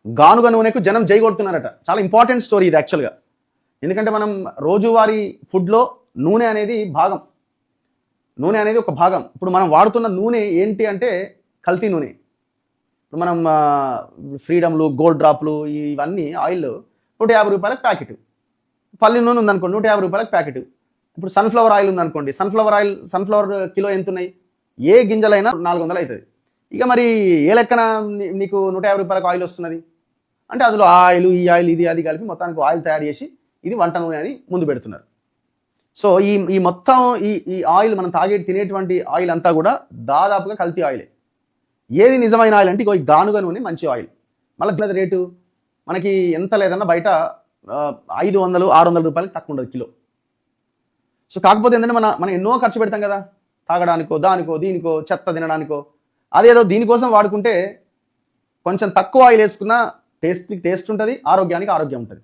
గానుగ నూనెకు జనం జై కొడుతున్నారట. చాలా ఇంపార్టెంట్ స్టోరీ ఇది యాక్చువల్గా. ఎందుకంటే మనం రోజువారీ ఫుడ్లో నూనె అనేది భాగం. నూనె అనేది ఒక భాగం. ఇప్పుడు మనం వాడుతున్న నూనె ఏంటి అంటే కల్తీ నూనె. ఇప్పుడు మనం ఫ్రీడమ్లు, గోల్డ్ డ్రాప్లు, ఇవన్నీ ఆయిల్ 150 రూపాయలకు ప్యాకెట్. పల్లి నూనె ఉందనుకోండి 150 రూపాయలకు ప్యాకెట్. ఇప్పుడు సన్ఫ్లవర్ ఆయిల్ ఉందనుకోండి, సన్ఫ్లవర్ కిలో ఎంత ఉన్నాయి? ఏ గింజలైనా 400 అవుతుంది. ఇక మరి ఏ లెక్కన నీకు 150 రూపాయలకు ఆయిల్ వస్తున్నది అంటే అందులో ఆయిల్, ఈ ఆయిల్, ఇది అది కలిపి మొత్తానికి ఆయిల్ తయారు చేసి ఇది వంట నూనె అని ముందు పెడుతున్నారు. సో ఈ మొత్తం ఈ ఆయిల్ మనం తినేటువంటి ఆయిల్ అంతా కూడా దాదాపుగా కల్తీ ఆయిలే. ఏది నిజమైన ఆయిల్ అంటే ఈ గానుగ నూనె మంచి ఆయిల్. మళ్ళీ రేటు మనకి ఎంత లేదన్నా బయట 500, 600 రూపాయలకి తక్కువ ఉండదు కిలో. సో కాకపోతే ఏంటంటే మనం ఎన్నో ఖర్చు పెడతాం కదా, తాగడానికో, దానికో, దీనికో, చెత్త తినడానికో. అదేదో దీనికోసం వాడుకుంటే కొంచెం తక్కువ ఆయిల్ వేసుకున్న టేస్ట్ ఉంటుంది, ఆరోగ్యానికి ఆరోగ్యం ఉంటుంది.